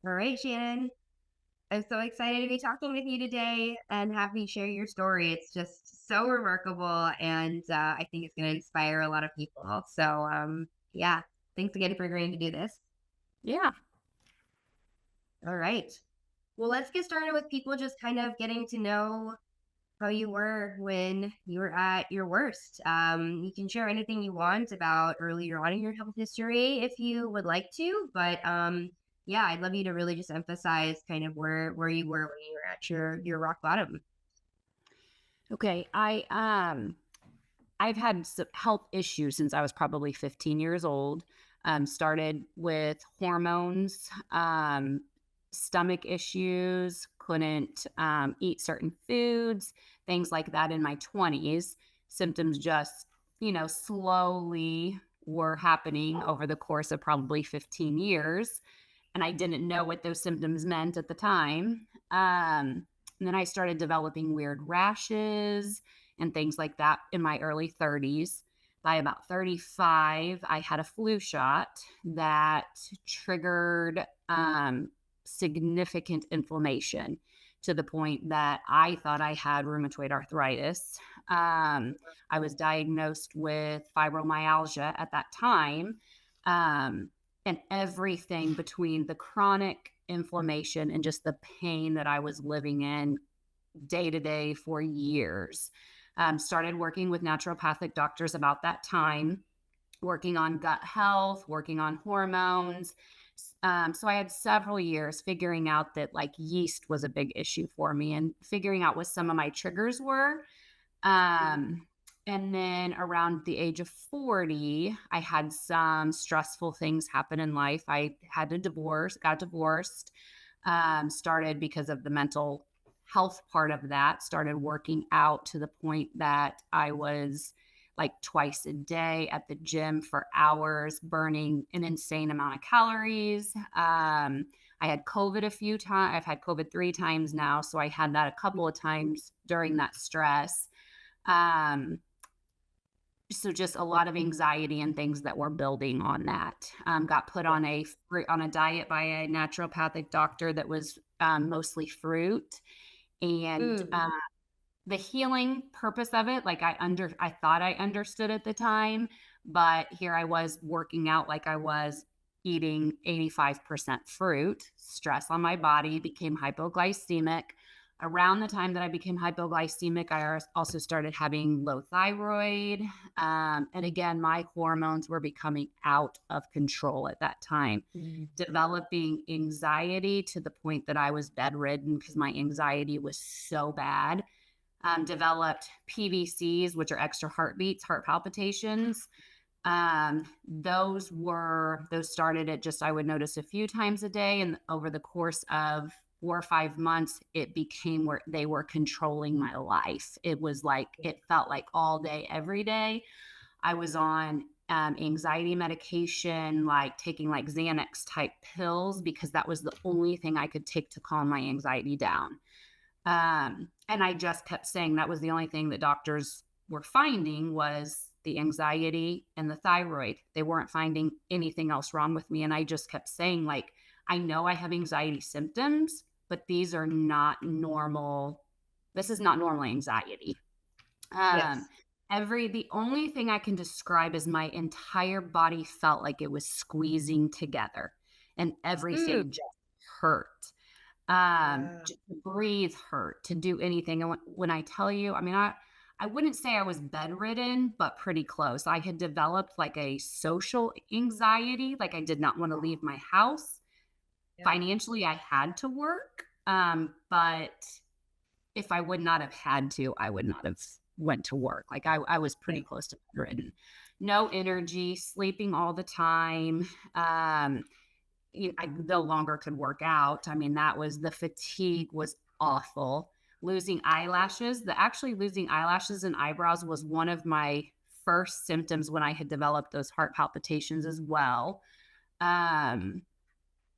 All right, Shannon. I'm so excited to be talking with you today and have you share your story. It's just so remarkable, and I think it's going to inspire a lot of people. Yeah, thanks again for agreeing to do this. Yeah. All right. Well, let's get started with people just kind of getting to know how you were when you were at your worst. You can share anything you want about earlier on in your health history if you would like to, but yeah, I'd love you to really just emphasize kind of where you were when you were at your rock bottom. Okay. I've had health issues since I was probably 15 years old. Started with hormones, stomach issues, couldn't eat certain foods, things like that in my 20s. Symptoms just, slowly were happening over the course of probably 15 years. And I didn't know what those symptoms meant at the time. And then I started developing weird rashes and things like that in my early 30s. By about 35, I had a flu shot that triggered significant inflammation to the point that I thought I had rheumatoid arthritis. I was diagnosed with fibromyalgia at that time. And everything between the chronic inflammation and just the pain that I was living in day to day for years. Started working with naturopathic doctors about that time, working on gut health, working on hormones. So I had several years figuring out that like yeast was a big issue for me and figuring out what some of my triggers were. Um, and then around the age of 40, I had some stressful things happen in life. I had a divorce, got divorced, started because of the mental health part of that, started working out to the point that I was like twice a day at the gym for hours, burning an insane amount of calories. I had COVID a few times. I've had COVID 3 times now. So I had that a couple of times during that stress. Um, so just a lot of anxiety and things that were building on that. Got put Yeah. on a diet by a naturopathic doctor that was mostly fruit, and Mm, the healing purpose of it, like I thought I understood at the time, but here I was working out like I was eating 85% fruit. Stress on my body, became hypoglycemic. Around the time that I became hypoglycemic, I also started having low thyroid. And again, my hormones were becoming out of control at that time, mm, developing anxiety to the point that I was bedridden because my anxiety was so bad. Developed PVCs, which are extra heartbeats, heart palpitations. Those started at just, I would notice a few times a day. And over the course of 4 or 5 months, it became where they were controlling my life. It was like, it felt like all day, every day. I was on anxiety medication, like taking like Xanax type pills, because that was the only thing I could take to calm my anxiety down. And I just kept saying that was the only thing that doctors were finding was the anxiety and the thyroid. They weren't finding anything else wrong with me. And I just kept saying, like, I know I have anxiety symptoms, but these are not normal. This is not normal anxiety. Um, yes. the only thing I can describe is my entire body felt like it was squeezing together and Mm, everything just hurt. yeah. Just to breathe hurt, to do anything. And when I tell you, I mean, I wouldn't say I was bedridden, but pretty close. I had developed like a social anxiety, like I did not want to leave my house. Yeah. Financially, I had to work, but if I would not have had to, I would not have went to work. Like I was pretty Yeah. close to bedridden. No energy, sleeping all the time. I no longer could work out. I mean, that was the fatigue was awful. Losing eyelashes, the actually losing eyelashes and eyebrows was one of my first symptoms when I had developed those heart palpitations as well. Um,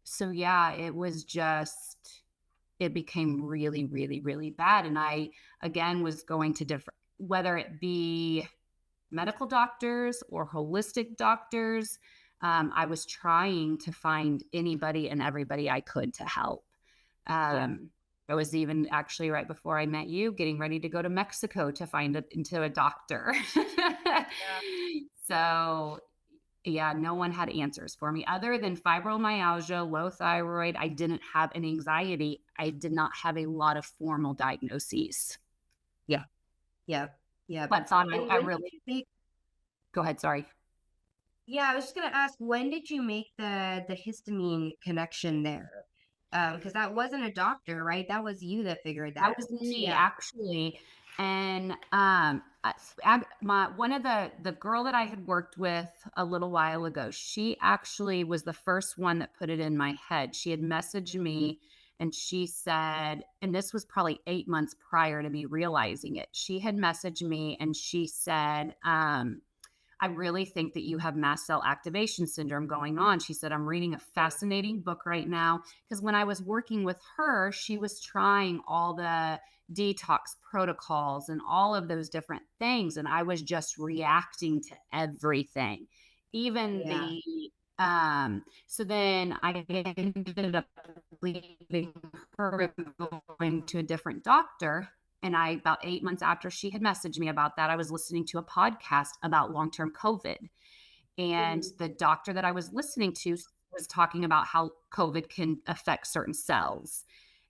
so yeah, it was just, it became really, really, really bad. And I, again, was going to different, whether it be medical doctors or holistic doctors. I was trying to find anybody and everybody I could to help. Um, I was even actually right before I met you getting ready to go to Mexico to find into a doctor. Yeah. So yeah, no one had answers for me other than fibromyalgia, low thyroid. I didn't have an anxiety. I did not have a lot of formal diagnoses. Yeah. Yeah. Yeah. But thought And I when did really you make go ahead, sorry. Yeah, I was just gonna ask, when did you make the histamine connection there? Because that wasn't a doctor, right? That was you that figured that That was out. me Yeah. actually, and, my one of the girl that I had worked with a little while ago, she actually was the first one that put it in my head. She had messaged me and she said, and this was probably 8 months prior to me realizing it. She had messaged me and she said, I really think that you have mast cell activation syndrome going on. She said, I'm reading a fascinating book right now. Because when I was working with her, she was trying all the detox protocols and all of those different things. And I was just reacting to everything, even Yeah. so then I ended up leaving her and going to a different doctor. And about 8 months after she had messaged me about that, I was listening to a podcast about long term COVID. And Mhm. the doctor that I was listening to was talking about how COVID can affect certain cells.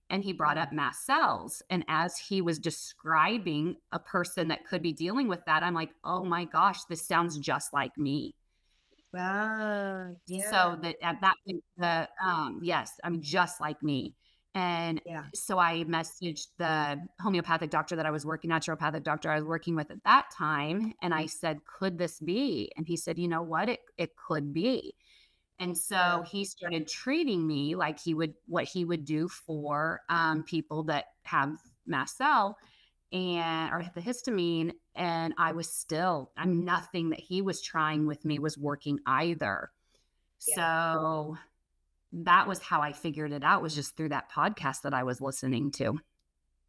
And he brought up mast cells. And as he was describing a person that could be dealing with that, I'm like, oh my gosh, this sounds just like me. Ah, yeah. So that at that point, yes, I'm just like me. And Yeah. so I messaged the homeopathic doctor that I was working, naturopathic doctor I was working with at that time. And I said, could this be? And he said, you know what? It could be. And Yeah. so he started treating me like what he would do for people that have mast cell and or the histamine. And nothing that he was trying with me was working either. Yeah. So, that was how I figured it out was just through that podcast that I was listening to.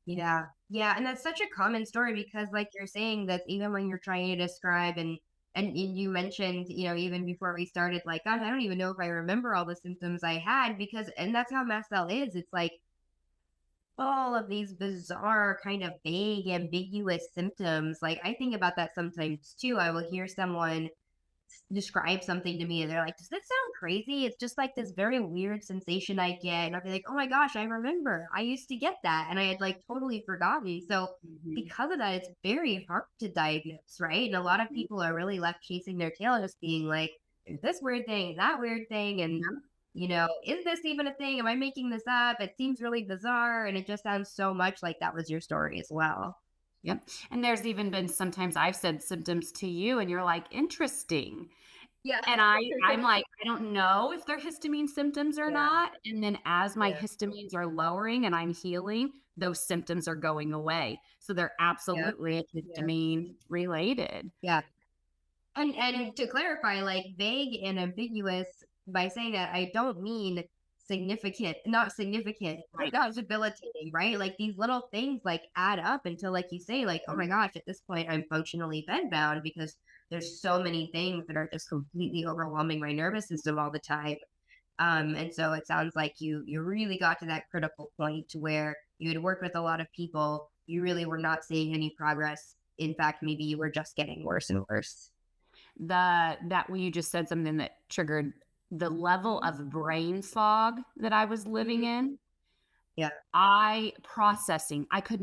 Yeah. Yeah. And that's such a common story because like you're saying that even when you're trying to describe and you mentioned, even before we started, like, God, I don't even know if I remember all the symptoms I had because and that's how mast cell is. It's like all of these bizarre, kind of vague, ambiguous symptoms. Like I think about that sometimes too. I will hear someone describe something to me and they're like, does that sound crazy? It's just like this very weird sensation I get. And I'll be like, oh my gosh, I remember. I used to get that. And I had like totally forgotten. So Mhm, because of that, it's very hard to diagnose, right? And a lot of mhm. people are really left chasing their tail, just being like, there's this weird thing, that weird thing. And Yep, is this even a thing? Am I making this up? It seems really bizarre. And it just sounds so much like that was your story as well. yep, and there's even been sometimes I've said symptoms to you and you're like, "Interesting." Yeah. And I'm like, "I don't know if they're histamine symptoms or Yeah. not," and then as my Yeah. histamines are lowering and I'm healing, those symptoms are going away. So they're Yeah. absolutely Yeah. histamine related. Yeah. And to clarify, like vague and ambiguous, by saying that, I don't mean significant, not significant, Right. not debilitating, right? Like these little things like add up until, like you say, like, oh my Mhm. gosh, at this point I'm functionally bedbound because there's so many things that are just completely overwhelming my nervous system all the time. And so it sounds like you really got to that critical point to where you had worked with a lot of people, you really were not seeing any progress. In fact, maybe you were just getting worse and worse. That when you just said something that triggered the level of brain fog that I was living Mhm. in. Yeah. I could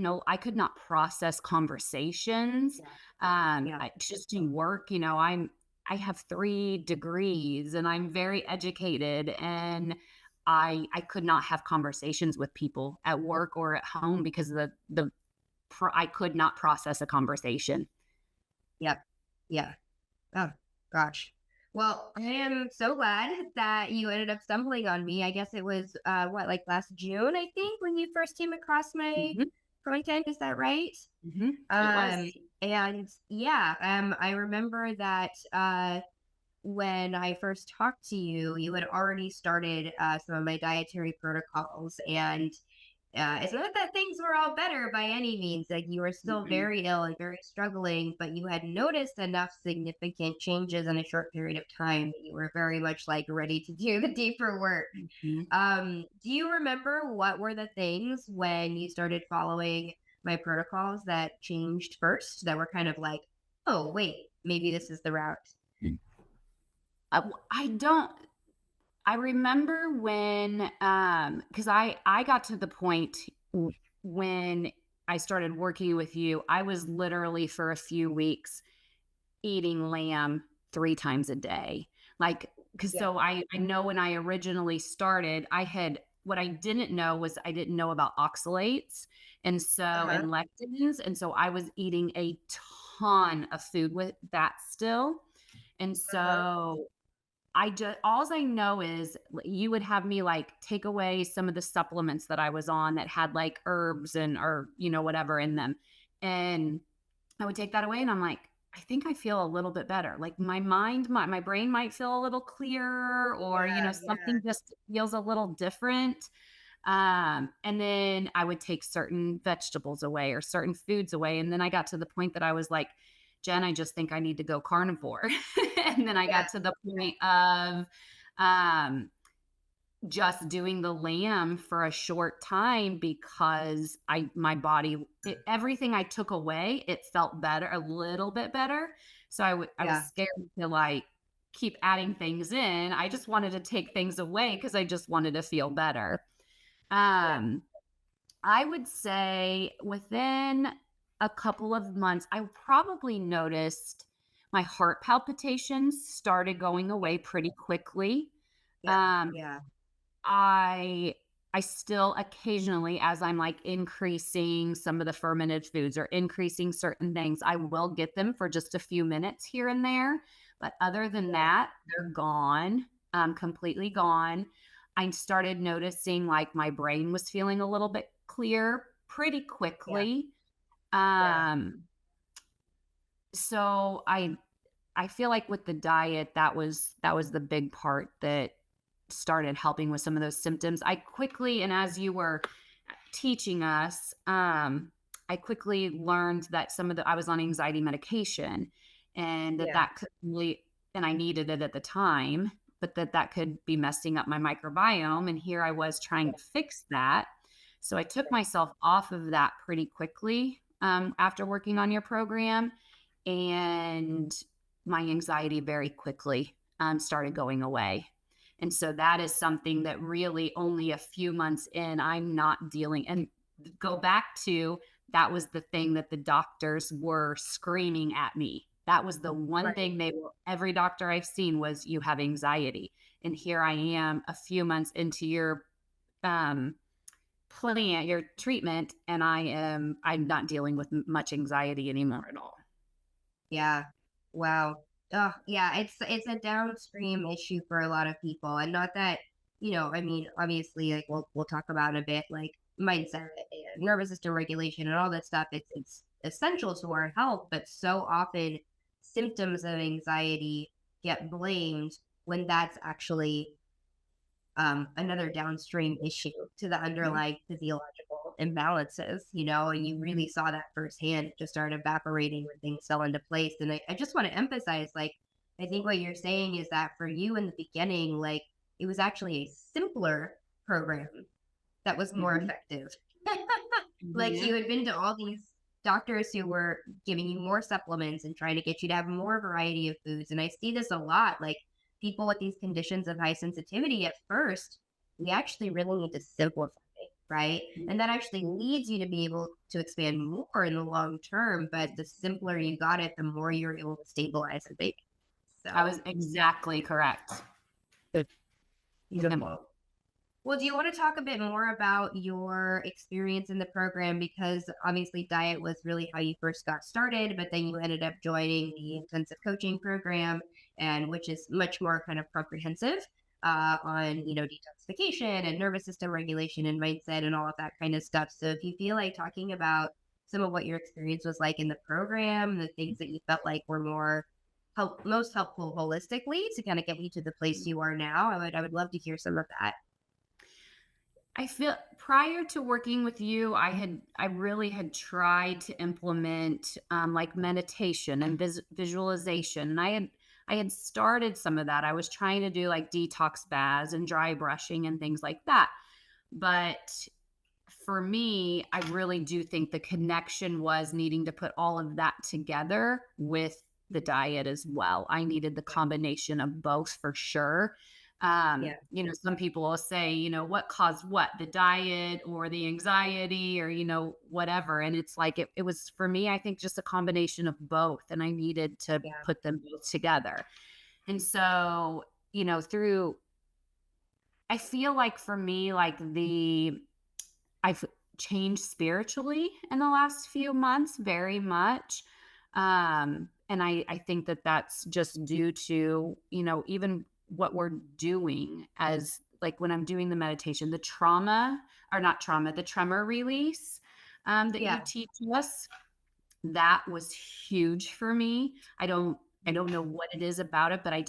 not process conversations. Yeah. Yeah. Just in work, I have 3 degrees and I'm very educated and I could not have conversations with people at work or at home because I could not process a conversation. Yep. Yeah. Oh, gosh. Well, I am so glad that you ended up stumbling on me. I guess it was like last June, I think, when you first came across my Mhm, content. Is that right? mhm, it Um, was. and yeah, I remember that when I first talked to you, you had already started some of my dietary protocols, and It's not that things were all better by any means. Like you were still Mhm, very ill and very struggling, but you had noticed enough significant changes in a short period of time that you were very much like ready to do the deeper work. mhm. Do you remember what were the things when you started following my protocols that changed first that were kind of like, oh, wait, maybe this is the route? I don't I remember when, because I got to the point when I started working with you, I was literally for a few weeks eating lamb 3 times a day. Like, because Yeah. so I know when I originally started, I had what I didn't know was I didn't know about oxalates, and so Uh huh. and lectins, and so I was eating a ton of food with that still, and Uh huh. so I just alls I know is you would have me, like, take away some of the supplements that I was on that had, like, herbs and or, whatever in them, and I would take that away and I'm like, "I think I feel a little bit better." Like, my brain might feel a little clearer or, Yeah. Yeah. something just feels a little different. And then I would take certain vegetables away or certain foods away. And then I got to the point that I was like, Jen, I just think I need to go carnivore. And then I Yeah. got to the point of um, just doing the lamb for a short time because my body, everything I took away, it felt better, a little bit better. So I was Yeah. scared to like keep adding things in. I just wanted to take things away because I just wanted to feel better. Yeah. Um, I would say within a couple of months, I probably noticed my heart palpitations started going away pretty quickly. Yeah. Um, Yeah. I I still occasionally, as I'm like increasing some of the fermented foods or increasing certain things, I will get them for just a few minutes here and there. But other than Yeah. that, they're gone, completely gone. I started noticing like my brain was feeling a little bit clear pretty Yeah. quickly. Yeah. Um, so I feel like with the diet, that was the big part that started helping with some of those symptoms. I quickly, and as you were teaching us, I quickly learned that I was on anxiety medication, and that Yeah. that could really, and I needed it at the time, but that could be messing up my microbiome. And here I was trying to fix that. So I took myself off of that pretty quickly after working on your program, and my anxiety very quickly started going away. And so that is something that really only a few months in, I'm not dealing. And go back to that was the thing that the doctors were screaming at me. That was the one Right. thing every doctor I've seen was you have anxiety. And here I am a few months into your um, plan, your treatment, and I'm not dealing with much anxiety anymore at all. Yeah. Wow. Oh, yeah, it's a downstream issue for a lot of people. And not that, I mean, obviously like we'll talk about in a bit like mindset and nervous system regulation and all that stuff. It's essential to our health, but so often symptoms of anxiety get blamed when that's actually another downstream issue to the underlying physiological imbalances, and you really saw that firsthand. It just started evaporating when things fell into place. And I just want to emphasize, like, I think what you're saying is that for you in the beginning, like, it was actually a simpler program that was more Mhm. effective. Like, Yeah. you had been to all these doctors who were giving you more supplements and trying to get you to have more variety of foods. And I see this a lot. Like, people with these conditions of high sensitivity at first, we actually really need to simplify, right? And that actually leads you to be able to expand more in the long term. But the simpler you got it, the more you're able to stabilize the baby. I So was exactly correct. Yep. beautiful. Well, do you want to talk a bit more about your experience in the program? Because obviously, diet was really how you first got started, but then you ended up joining the intensive coaching program, and which is much more kind of comprehensive on detoxification and nervous system regulation and mindset and all of that kind of stuff. So, if you feel like talking about some of what your experience was like in the program, the things that you felt like were most helpful holistically to kind of get you to the place you are now, I would love to hear some of that. I feel prior to working with you, I really had tried to implement like meditation and visualization, and I had started some of that. I was trying to do like detox baths and dry brushing and things like that. But for me, I really do think the connection was needing to put all of that together with the diet as well. I needed the Yeah. combination of both for sure. Yeah. Some people will say, what caused what, the diet or the anxiety or, whatever. And it's like, it was for me, I think just a combination of both. And I needed to Yeah. put them both together. And so, through, I feel like for me, like I've changed spiritually in the last few months very much. And I think that that's just due to, even what we're doing as like when I'm doing the meditation, the trauma or not trauma, the tremor release that you Yeah. teach us, that was huge for me. I don't know what it is about it, but I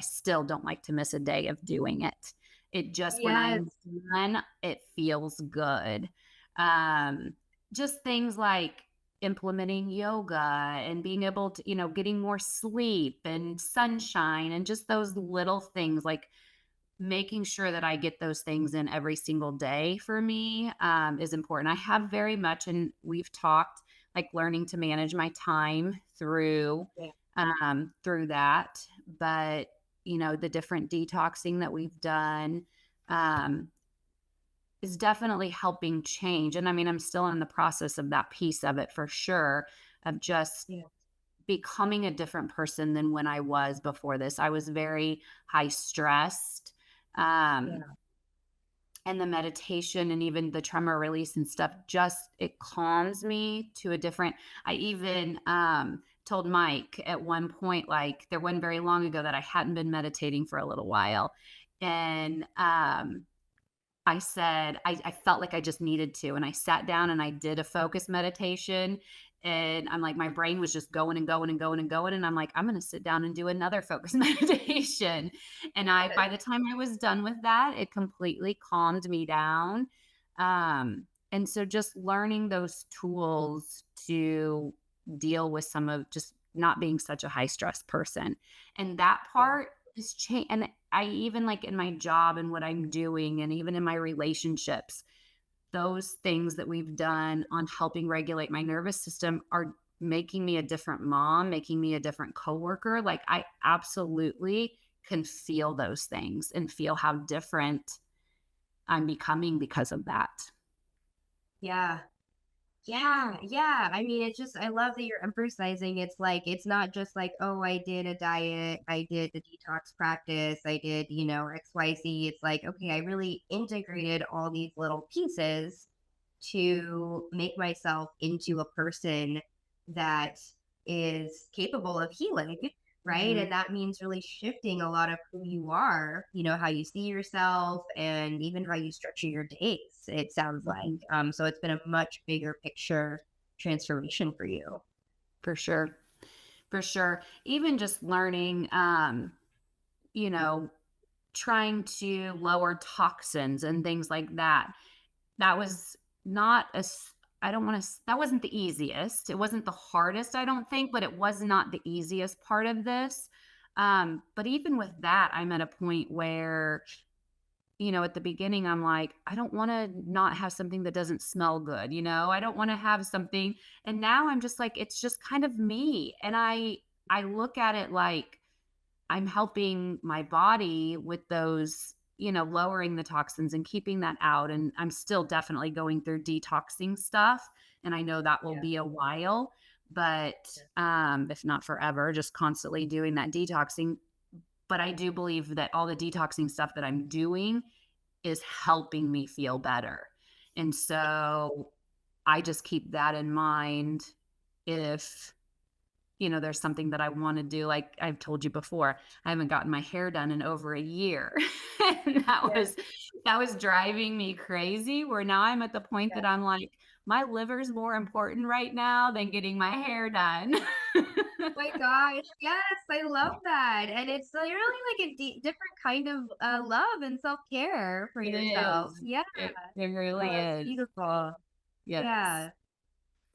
still don't like to miss a day of doing it. It just when Yes. I'm done, it feels good. Um, just things like implementing yoga and being able to, getting more sleep and sunshine and just those little things like making sure that I get those things in every single day for me is important. I have very much, and we've talked like learning to manage my time Yeah. through that. But the different detoxing that we've done um, is definitely helping change. And I mean, I'm still in the process of that piece of it for sure, of just Yeah. becoming a different person than when I was before this. I was very high stressed. Um, Yeah. and the meditation and even the tremor release and stuff just it calms me to a different. I even told Mike at one point, like there wasn't very long ago, that I hadn't been meditating for a little while, and I said I felt like I just needed to, and I sat down and I did a focus meditation, and I'm like, my brain was just going and going and going and going, and I'm like, I'm gonna sit down and do another focus meditation, and Yes. by the time I was done with that, it completely calmed me down, and so just learning those tools to deal with some of just not being such a high stress person, and that Yeah. part is change. And I even like in my job and what I'm doing, and even in my relationships, those things that we've done on helping regulate my nervous system are making me a different mom, making me a different coworker. Like I absolutely can feel those things and feel how different I'm becoming because of that. Yeah. Yeah, yeah. I mean, it's just I love that you're emphasizing it's like it's not just like, oh, I did a diet, I did the detox practice, I did, XYZ. It's like, okay, I really integrated all these little pieces to make myself into a person that is capable of healing, right? Mhm. And that means really shifting a lot of who you are, how you see yourself and even how you structure your days, it sounds like. Mhm. So it's been a much bigger picture transformation for you. For sure. For sure. Even just learning, you know, trying to lower toxins and things like that. That was not as I don't wanna that wasn't the easiest. It wasn't the hardest, I don't think, but it was not the easiest part of this. But even with that, I'm at a point where, at the beginning, I'm like, I don't wanna not have something that doesn't smell good, I don't wanna have something, and now I'm just like, it's just kind of me, and I look at it like I'm helping my body with those, lowering the toxins and keeping that out. And I'm still definitely going through detoxing stuff. And I know that will Yeah. be a while, but if not forever, just constantly doing that detoxing. But I do believe that all the detoxing stuff that I'm doing is helping me feel better. And so I just keep that in mind if there's something that I wanna do, like I've told you before, I haven't gotten my hair done in over a year. And Yeah. that was driving me crazy, where now I'm at the point that Yeah. I'm like, "My liver's more important right now than getting my hair done." My gosh, yes, I love that, and it's really like a different kind of love and self care for It yourself. is. Yeah, It really oh, that's is. beautiful. Yes. Yeah,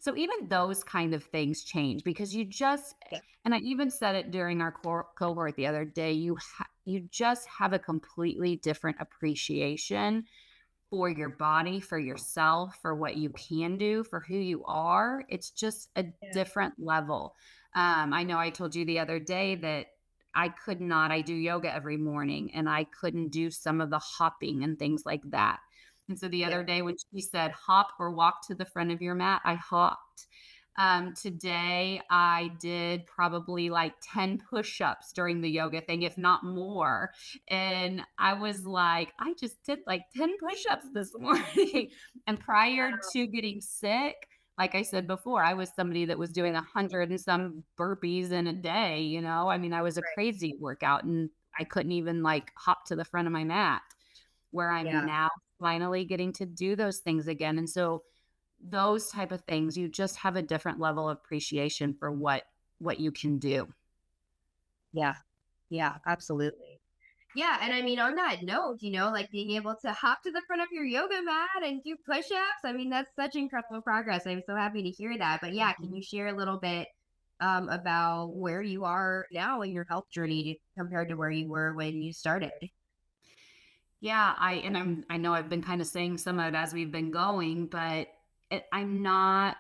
So even those kind of things change because you just, yeah, and I even said it during our cohort the other day, you just have a completely different appreciation for your body, for yourself, for what you can do, for who you are. It's just a yeah, different level. I know I told you the other day that I do yoga every morning and I couldn't do some of the hopping and things like that. And so the other yeah. day when she said hop or walk to the front of your mat, I hopped. Today I did probably like 10 push ups during the yoga thing, if not more. And I was like, I just did like 10 push-ups this morning. And prior to getting sick, like I said before, I was somebody that was doing 100 and some burpees in a day, you know? I mean, I was a Right. crazy workout and I couldn't even like hop to the front of my mat where I'm Yeah, now finally getting to do those things again. And so those type of things, you just have a different level of appreciation for what you can do. yeah, yeah, absolutely. Yeah, and I mean, on that note, like being able to hop to the front of your yoga mat and do push-ups, I mean, that's such incredible progress. I'm so happy to hear that. But yeah, can you Mhm. share a little bit about where you are now in your health journey compared to where you were when you started? Yeah, I know I've been kind of saying some of it as we've been going, but I'm not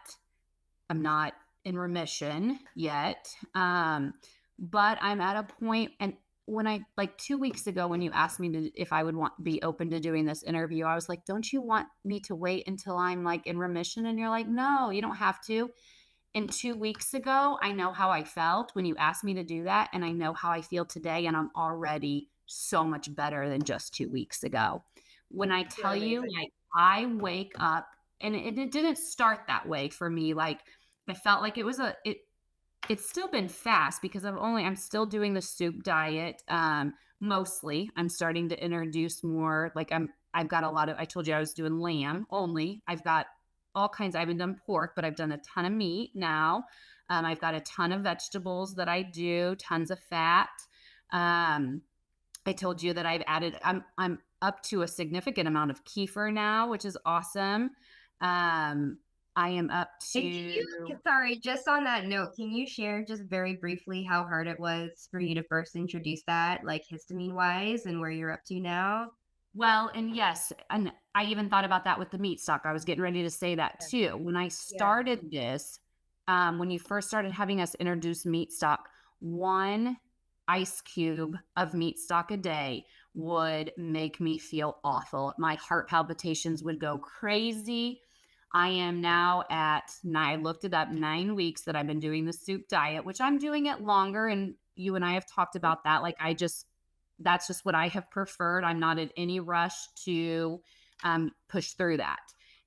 in remission yet. But I'm at a point, and when I like 2 weeks ago when you asked me if I would want be open to doing this interview, I was like, "Don't you want me to wait until I'm like in remission?" And you're like, "No, you don't have to." And 2 weeks ago, I know how I felt when you asked me to do that, and I know how I feel today, and I'm already so much better than just 2 weeks ago. When I You're tell you, amazing. like, I wake up, and it didn't start that way for me. Like, I felt like it's still been fast because I'm still doing the soup diet. Mostly I'm starting to introduce more, like I've got a lot of, I told you I was doing lamb only. I've got all kinds. I haven't done pork, but I've done a ton of meat now. I've got a ton of vegetables that I do, tons of fat. Um, I told you that I'm up to a significant amount of kefir now, which is awesome. Um, I am up And to sorry, just on that note, can you share just very briefly how hard it was for you to first introduce that, like histamine wise, and where you're up to now? Well, and yes, and I even thought about that with the meat stock. I was getting ready to say that Yeah. too. When I Yeah. started this, when you first started having us introduce meat stock, one ice cube of meat stock a day would make me feel awful. My heart palpitations would go crazy. I am now at nine, I looked it up, 9 weeks that I've been doing the soup diet, which I'm doing it longer. And you and I have talked about that. Like, that's just what I have preferred. I'm not in any rush to push through that.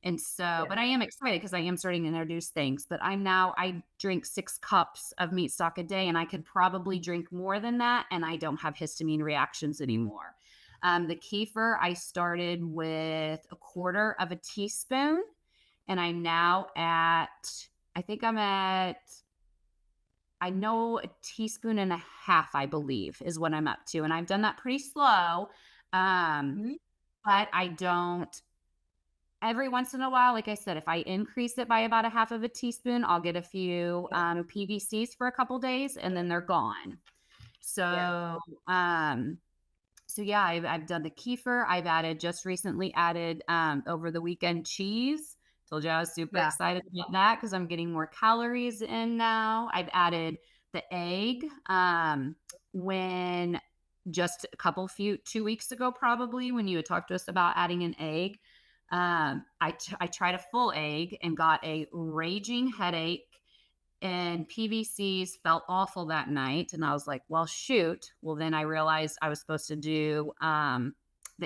And so, Yeah. but I am excited because I am starting to introduce things. But I drink 6 cups of meat stock a day, and I could probably drink more than that, and I don't have histamine reactions anymore. The kefir, I started with a quarter of a teaspoon, and I'm now I think I'm at I know a teaspoon and a half, I believe, is what I'm up to, and I've done that pretty slow, um, Mhm. but I don't every once in a while, like I said, if I increase it by about a half of a teaspoon, I'll get a few, Yeah. PVCs for a couple days, and then they're gone. Yeah. So, um so yeah, I've done the kefir. I've added just recently added over the weekend cheese. Told you I was super Yeah. excited about that because I'm getting more calories in now. I've added the egg. When just a couple few 2 weeks ago, probably when you had talked to us about adding an egg, I tried a full egg and got a raging headache, and PVCs felt awful that night. And I was like, well, shoot. Well, then I realized I was supposed to do the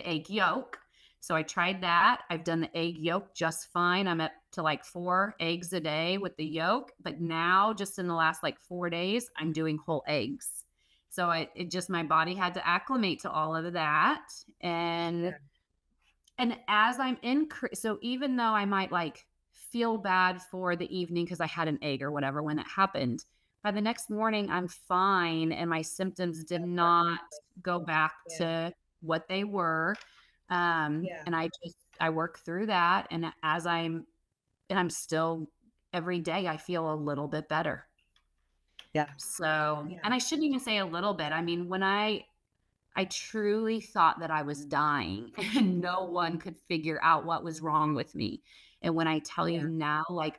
egg yolk. So I tried that. I've done the egg yolk just fine. I'm up to like 4 eggs a day with the yolk. But now, just in the last like 4 days, I'm doing whole eggs. So it just, my body had to acclimate to all of that. And Yeah. as I'm so even though I might like feel bad for the evening because I had an egg or whatever when it happened, by the next morning, I'm fine, and my symptoms did not go back Yeah. to what they were. Yeah. And I work through that, and I'm still every day I feel a little bit better. Yeah. So, Yeah. and I shouldn't even say a little bit. I mean, when I truly thought that I was dying and no one could figure out what was wrong with me. And when I tell you Yeah. now, like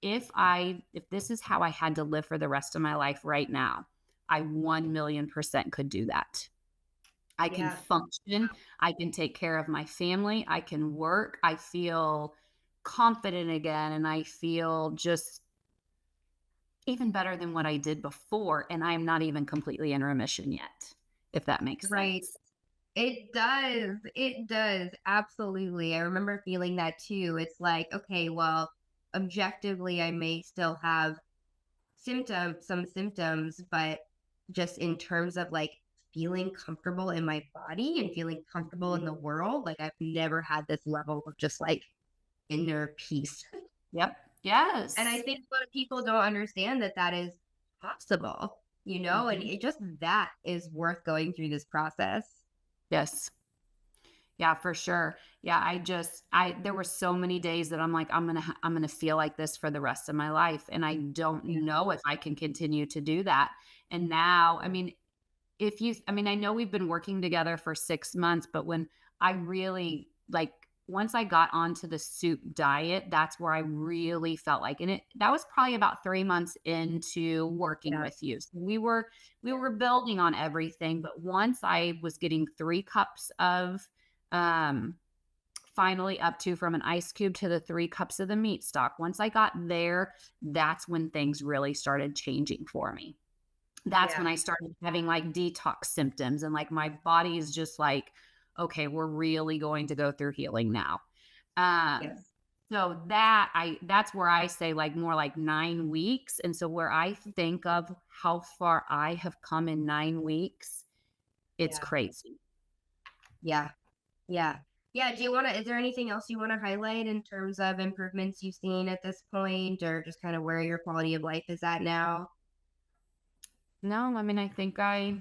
if this is how I had to live for the rest of my life right now, I 1,000,000% could do that. I can Yeah. function, I can take care of my family, I can work, I feel confident again, and I feel just even better than what I did before, and I'm not even completely in remission yet, if that makes Right. sense. It does. It does. Absolutely. I remember feeling that too. It's like, okay, well, objectively, I may still have some symptoms, but just in terms of like feeling comfortable in my body and feeling comfortable in the world, like I've never had this level of just like inner peace. Yep. And I Yes. think a lot of people don't understand that that is possible, and Mhm. it just that is worth going through this process. Yes. Yeah, for sure. Yeah, I there were so many days that I'm like, I'm gonna feel like this for the rest of my life, and I don't Yeah. know if I can continue to do that. And now, I mean, I mean, I know we've been working together for 6 months, but when I really like once I got onto the soup diet, that's where I really felt like, and that was probably about 3 months into working Yeah. with you. So we were building on everything, but once I was getting 3 cups of um finally up to from an ice cube to the 3 cups of the meat stock. Once I got there, that's when things really started changing for me. That's when Yeah. I started having, like, detox symptoms and, like, my body is just like, "Okay, we're really going to go through healing now." Um, Yes. so that's where I say, like, more like 9 weeks, and so where I think of how far I have come in 9 weeks, it's Yeah. crazy. Yeah. Yeah. Yeah. Do you want to, is there anything else you want to highlight in terms of improvements you've seen at this point or just kind of where your quality of life is at now? No, I mean, I think I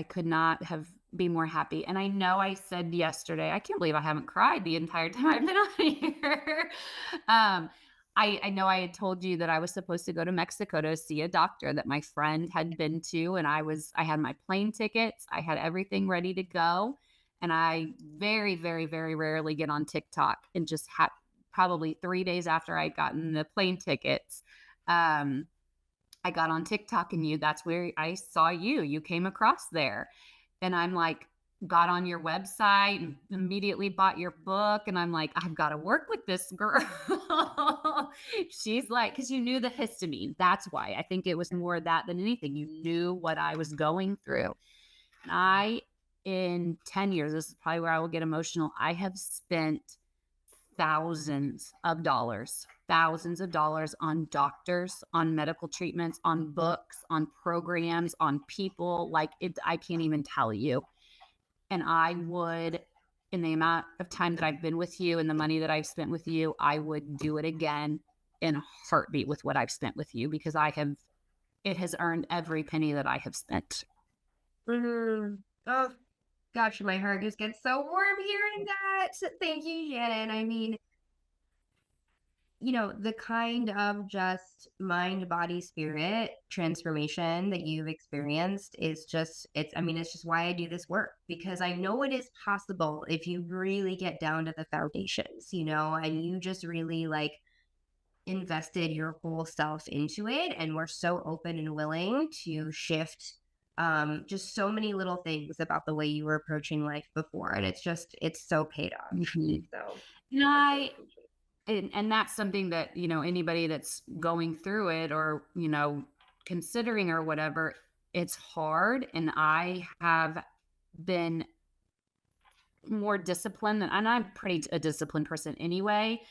could not have be more happy. And I know I said yesterday, I can't believe I haven't cried the entire time I've been on here. um, I know I had told you that I was supposed to go to Mexico to see a doctor that my friend had been to, and I had my plane tickets, I had everything ready to go. And I very, very, very rarely get on TikTok and just probably 3 days after I'd gotten the plane tickets. Um, I got on TikTok and that's where I saw you. You came across there. And I'm like, got on your website and immediately bought your book. And I'm like, I've got to work with this girl. She's like, because you knew the histamine. That's why. I think it was more that than anything. You knew what I was going through. And in 10 years, this is probably where I will get emotional. I have spent thousands of dollars on doctors, on medical treatments, on books, on programs, on people. Like I can't even tell you. And I would, in the amount of time that I've been with you and the money that I've spent with you, I would do it again in a heartbeat with what I've spent with you because it has earned every penny that I have spent. Mhm. Oh, gosh, my heart just gets so warm hearing that. Thank you, Shannon. I mean, the kind of just mind, body, spirit transformation that you've experienced is just, I mean, it's just why I do this work because I know it is possible if you really get down to the foundations, and you just really like invested your whole self into it and we're so open and willing to shift just so many little things about the way you were approaching life before and it's so paid off. Mhm. So And I so I appreciate and that's something that, anybody that's going through it or, considering or whatever, it's hard. And I have been more disciplined and I'm pretty a disciplined person anyway,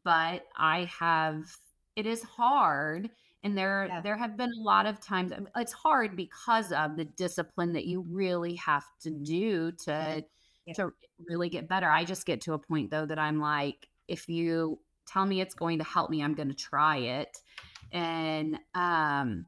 but it is hard. And yeah. there have been a lot of times it's hard because of the discipline that you really have to do Yeah. to really get better. I just get to a point though that I'm like, if you tell me it's going to help me, I'm going to try it. And the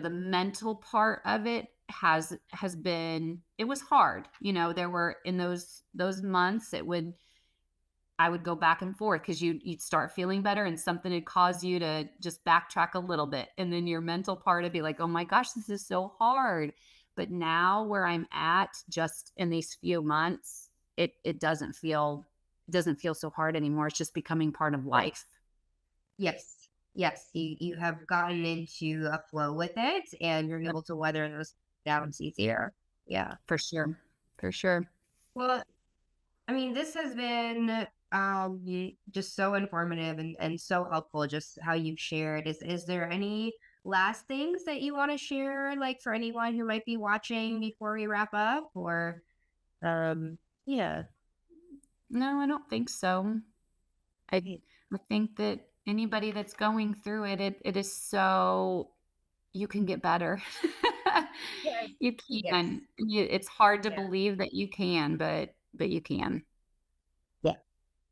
mental part of it has been, it was hard. There were, in those months, I would go back and forth because you'd start feeling better and something would cause you to just backtrack a little bit. And then your mental part would be like, oh my gosh, this is so hard. But now where I'm at, just in these few months, it doesn't feel so hard anymore. It's just becoming part of Right. life. Yes. Yes. You have gotten into a flow with it and you're Yep. able to weather those downs easier. Yeah. For sure. For sure. Well, I mean, this has been just so informative and so helpful, just how you've shared. Is there any last things that you want to share, like for anyone who might be watching before we wrap up? Or yeah. No, I don't think so. I Right. I think that anybody that's going through it is so, you can get better. Yes. You Yes. can. It's hard to Yeah. believe that you can, but you can. Yeah.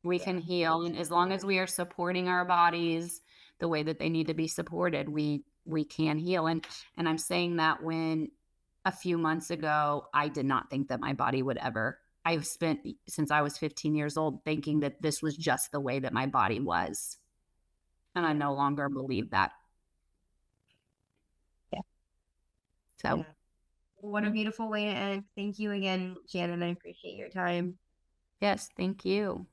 We Yeah. can heal, and as long as we are supporting our bodies the way that they need to be supported, we can heal. And I'm saying that when, a few months ago, I did not think that my body would ever. I've spent since I was 15 years old thinking that this was just the way that my body was, and I Yeah. no longer believe that. Yeah. So, Yeah. What a mm, beautiful way to end. Thank you again, Shannon. I appreciate your time. yes, thank you.